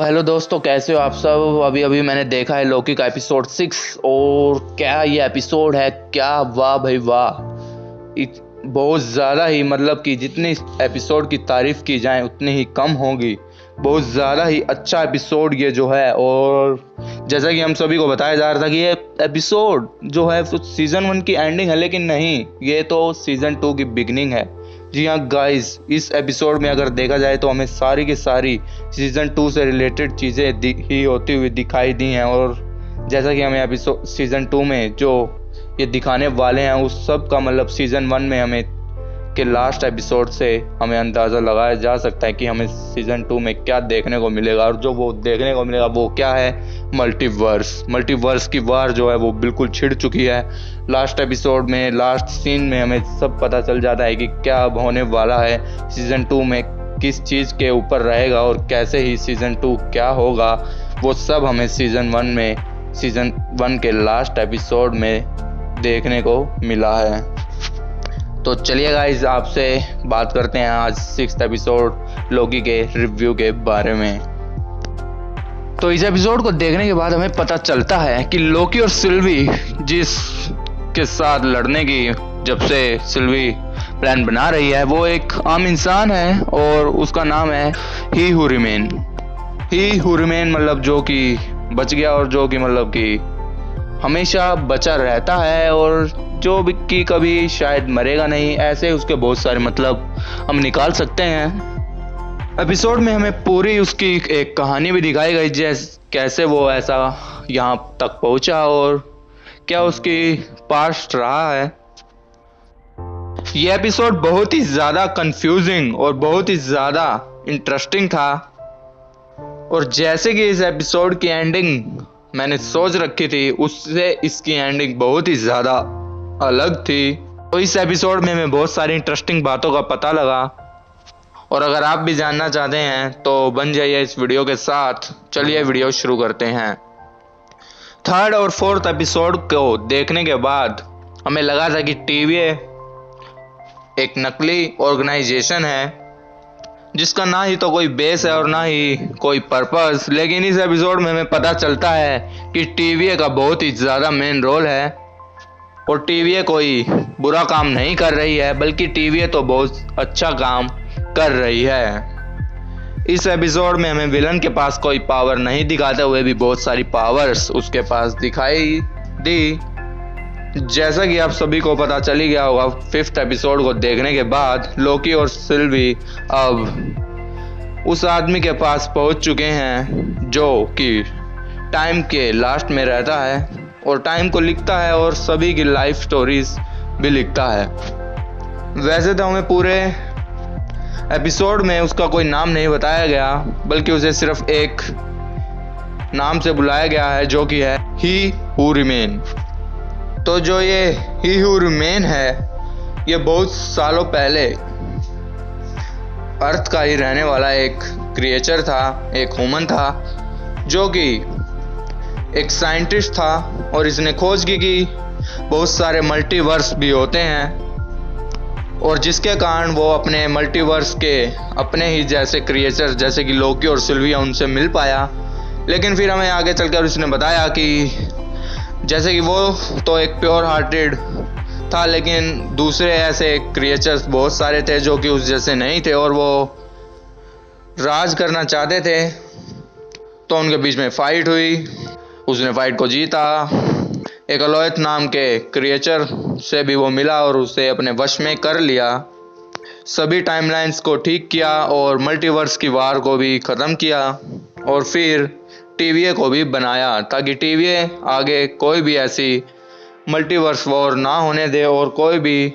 Hello दोस्तों, कैसे हो आप सब। अभी अभी मैंने देखा है लोकी का एपिसोड 6 और क्या ये एपिसोड है, क्या वाह भाई वाह। बहुत ज़्यादा ही मतलब कि जितनी इस एपिसोड की तारीफ़ की जाए उतनी ही कम होगी। बहुत ज़्यादा ही अच्छा एपिसोड ये जो है। और जैसा कि हम सभी को बताया जा रहा था कि ये एपिसोड जो है तो सीज़न 1 की एंडिंग है, लेकिन नहीं, ये तो सीज़न 2 की बिगनिंग है। जी हाँ गाइस, इस एपिसोड में अगर देखा जाए तो हमें सारी की सारी सीज़न 2 से रिलेटेड चीज़ें ही होती हुई दिखाई दी हैं। और जैसा कि हमें एपिसोड सीज़न 2 में जो ये दिखाने वाले हैं उस सब का मतलब सीज़न 1 में हमें के लास्ट एपिसोड से हमें अंदाज़ा लगाया जा सकता है कि हमें सीज़न 2 में क्या देखने को मिलेगा। और जो वो देखने को मिलेगा वो क्या है, मल्टीवर्स की वार जो है वो बिल्कुल छिड़ चुकी है। लास्ट एपिसोड में लास्ट सीन में हमें सब पता चल जाता है कि क्या अब होने वाला है, सीज़न 2 में किस चीज़ के ऊपर रहेगा और कैसे ही सीज़न 2 क्या होगा, वो सब हमें सीज़न 1 के लास्ट एपिसोड में देखने को मिला है। तो चलिए गाइस, आपसे बात करते हैं आज 6th एपिसोड लोकी के रिव्यू के बारे में। तो इस एपिसोड को देखने के बाद हमें पता चलता है कि लोकी और सिल्वी जिस के साथ लड़ने की जब से सिल्वी प्लान बना रही है वो एक आम इंसान है और उसका नाम है ही हू रिमेन मतलब जो कि बच गया और जो कि मतलब कि हमेशा बचा रहता है और जो कि कभी शायद मरेगा नहीं। ऐसे उसके बहुत सारे मतलब हम निकाल सकते हैं। एपिसोड में हमें पूरी उसकी एक कहानी भी दिखाई गई, जैसे कैसे वो ऐसा यहाँ तक पहुंचा और क्या उसकी पास्ट रहा है। ये एपिसोड बहुत ही ज़्यादा कंफ्यूजिंग और बहुत ही ज़्यादा इंटरेस्टिंग था। और जैसे कि इस एपिसोड की एंडिंग मैंने सोच रखी थी उससे इसकी एंडिंग बहुत ही ज़्यादा अलग थी। तो इस एपिसोड में हमें बहुत सारी इंटरेस्टिंग बातों का पता लगा। और अगर आप भी जानना चाहते हैं तो बन जाइए इस वीडियो के साथ। चलिए वीडियो शुरू करते हैं। 3rd और 4th एपिसोड को देखने के बाद हमें लगा था कि टीवीए एक नकली ऑर्गेनाइजेशन है जिसका ना ही तो कोई बेस है और ना ही कोई पर्पस। लेकिन इस एपिसोड में हमें पता चलता है कि टीवीए का बहुत ही ज़्यादा मेन रोल है और टीवीए कोई बुरा काम नहीं कर रही है, बल्कि टीवीए तो बहुत अच्छा काम कर रही है। इस एपिसोड में हमें विलन के पास कोई पावर नहीं दिखाते हुए भी बहुत सारी पावर्स उसके पास दिखाई दी। जैसा कि आप सभी को पता चल ही गया होगा 5th एपिसोड को देखने के बाद लोकी और सिल्वी अब उस आदमी के पास पहुंच चुके हैं जो कि टाइम के लास्ट में रहता है और टाइम को लिखता है और सभी की लाइफ स्टोरीज भी लिखता है। वैसे तो हमें पूरे एपिसोड में उसका कोई नाम नहीं बताया गया, बल्कि उसे सिर्फ एक नाम से बुलाया गया है जो कि है ही हू रिमेन। तो जो ये ही हू रिमेन है ये बहुत सालों पहले अर्थ का ही रहने वाला एक क्रिएचर था, एक ह्यूमन था जो कि एक साइंटिस्ट था और इसने खोज की कि बहुत सारे मल्टीवर्स भी होते हैं और जिसके कारण वो अपने मल्टीवर्स के अपने ही जैसे क्रिएचर जैसे कि लोकी और सिल्विया उनसे मिल पाया। लेकिन फिर हमें आगे चलकर उसने बताया कि जैसे कि वो तो एक प्योर हार्टेड था, लेकिन दूसरे ऐसे क्रिएचर्स बहुत सारे थे जो कि उस जैसे नहीं थे और वो राज करना चाहते थे। तो उनके बीच में फाइट हुई, उसने फाइट को जीता। एक अलोयथ नाम के क्रिएचर से भी वो मिला और उसे अपने वश में कर लिया। सभी टाइमलाइंस को ठीक किया और मल्टीवर्स की वार को भी ख़त्म किया और फिर टीवीए को भी बनाया ताकि टीवीए आगे कोई भी ऐसी मल्टीवर्स वॉर ना होने दे और कोई भी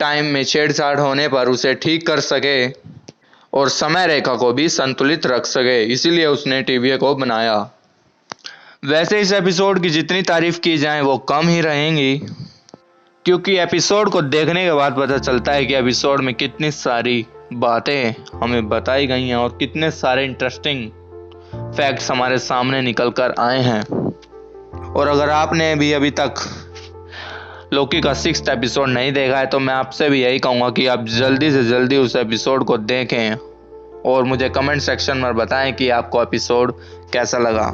टाइम में छेड़छाड़ होने पर उसे ठीक कर सके और समय रेखा को भी संतुलित रख सके। इसीलिए उसने टीवीए को बनाया। वैसे इस एपिसोड की जितनी तारीफ की जाए वो कम ही रहेंगी, क्योंकि एपिसोड को देखने के बाद पता चलता है कि एपिसोड में कितनी सारी बातें हमें बताई गई हैं और कितने सारे इंटरेस्टिंग फैक्ट्स हमारे सामने निकल कर आए हैं। और अगर आपने भी अभी तक लोकी का 6th एपिसोड नहीं देखा है तो मैं आपसे भी यही कहूँगा कि आप जल्दी से जल्दी उस एपिसोड को देखें और मुझे कमेंट सेक्शन में बताएं कि आपको एपिसोड कैसा लगा।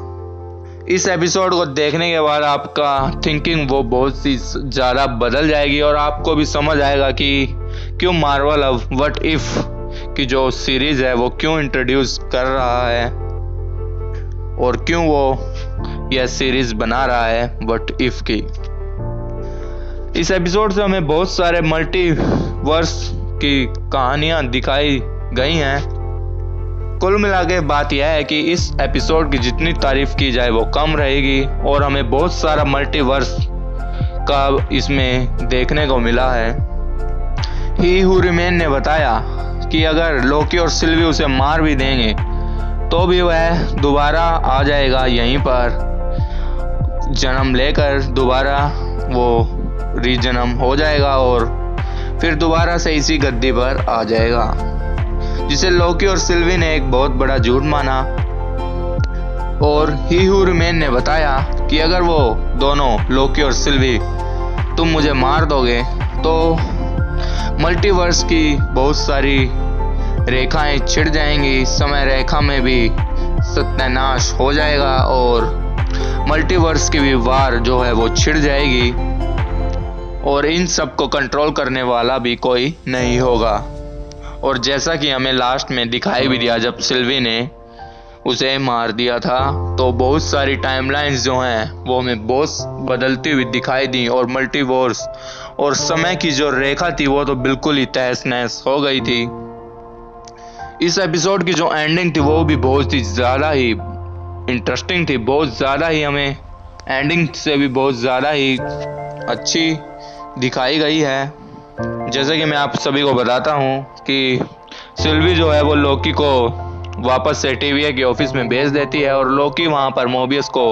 इस एपिसोड को देखने के बाद आपका थिंकिंग वो बहुत सी ज़्यादा बदल जाएगी और आपको भी समझ आएगा कि क्यों मार्वल अब व्हाट इफ की जो सीरीज़ है वो क्यों इंट्रोड्यूस कर रहा है और क्यों वो यह सीरीज़ बना रहा है व्हाट इफ की। इस एपिसोड से हमें बहुत सारे मल्टीवर्स की कहानियां दिखाई गई हैं। कुल मिला के बात यह है कि इस एपिसोड की जितनी तारीफ की जाए वो कम रहेगी और हमें बहुत सारा मल्टीवर्स का इसमें देखने को मिला है। ही हू रिमेन ने बताया कि अगर लोकी और सिल्वी उसे मार भी देंगे तो भी वह दोबारा आ जाएगा, यहीं पर जन्म लेकर दोबारा वो रीजन्म हो जाएगा और फिर दोबारा से इसी गद्दी पर आ जाएगा, जिसे लोकी और सिल्वी ने एक बहुत बड़ा झूठ माना। और ही हू रिमेन ने बताया कि अगर वो दोनों लोकी और सिल्वी तुम मुझे मार दोगे तो मल्टीवर्स की बहुत सारी रेखाएं छिड़ जाएंगी, समय रेखा में भी सत्यानाश हो जाएगा और मल्टीवर्स की भी वार जो है वो छिड़ जाएगी और इन सब को कंट्रोल करने वाला भी कोई नहीं होगा। और जैसा कि हमें लास्ट में दिखाई भी दिया, जब सिल्वी ने उसे मार दिया था तो बहुत सारी टाइमलाइंस जो हैं वो हमें बहुत बदलती हुई दिखाई दी और मल्टीवर्स और समय की जो रेखा थी वो तो बिल्कुल ही तहस नहस हो गई थी। इस एपिसोड की जो एंडिंग थी वो भी बहुत ही ज़्यादा ही इंटरेस्टिंग थी, बहुत ज़्यादा ही हमें एंडिंग से भी बहुत ज़्यादा ही अच्छी दिखाई गई है। जैसे कि मैं आप सभी को बताता हूँ कि सिल्वी जो है वो लोकी को वापस से TVA के ऑफिस में भेज देती है और लोकी वहाँ पर मोबियस को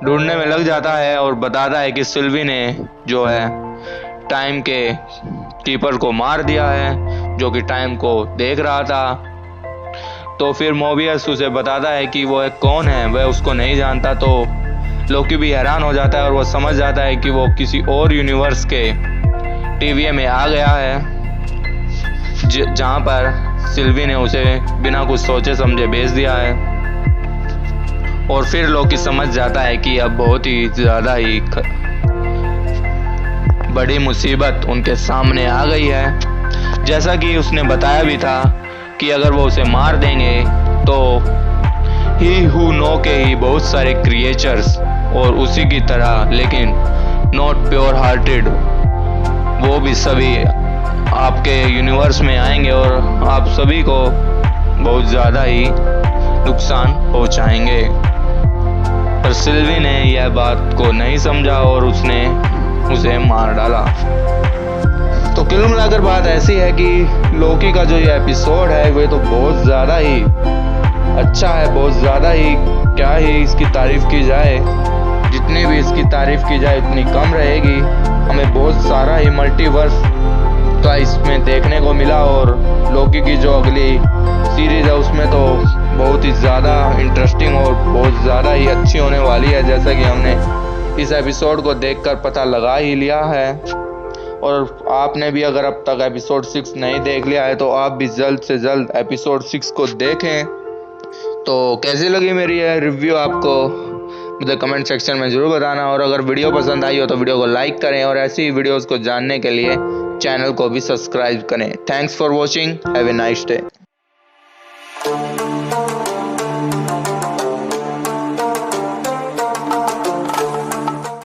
ढूंढने में लग जाता है और बताता है कि सिल्वी ने जो है टाइम के कीपर को मार दिया है जो कि टाइम को देख रहा था। तो फिर मोबियस उसे बताता है कि वो कौन है, वह उसको नहीं जानता। तो लोकी भी हैरान हो जाता है और वो समझ जाता है कि वो किसी और यूनिवर्स के TVA में आ गया है जहाँ पर सिल्वी ने उसे बिना कुछ सोचे समझे भेज दिया है। और फिर लोकी समझ जाता है कि अब बहुत ही ज़्यादा ही बड़ी मुसीबत उनके सामने आ गई है। जैसा कि उसने बताया भी था कि अगर वो उसे मार देंगे तो ही हू नो के ही बहुत सारे क्रिएचर्स और उसी की तरह लेकिन नॉट प्योर हार्टेड वो भी सभी आपके यूनिवर्स में आएंगे और आप सभी को बहुत ज़्यादा ही नुकसान पहुंचाएंगे। पर सिल्वी ने यह बात को नहीं समझा और उसने उसे मार डाला। तो कुल मिलाकर बात ऐसी है कि लोकी का जो ये एपिसोड है वो तो बहुत ज़्यादा ही अच्छा है, बहुत ज़्यादा ही क्या ही इसकी तारीफ की जाए, जितनी भी इसकी तारीफ की जाए उतनी कम रहेगी। हमें बहुत सारा ही मल्टीवर्स का इसमें देखने को मिला और लोकी की जो अगली सीरीज है उसमें तो बहुत ही ज़्यादा इंटरेस्टिंग और बहुत ज़्यादा ही अच्छी होने वाली है, जैसा कि हमने इस एपिसोड को देखकर पता लगा ही लिया है। और आपने भी अगर अब तक एपिसोड 6 नहीं देख लिया है तो आप भी जल्द से जल्द एपिसोड 6 को देखें। तो कैसी लगी मेरी यह रिव्यू आपको मुझे कमेंट सेक्शन में ज़रूर बताना और अगर वीडियो पसंद आई हो तो वीडियो को लाइक करें और ऐसी ही वीडियोस को जानने के लिए चैनल को भी सब्सक्राइब करें। Thanks for watching, have a nice day.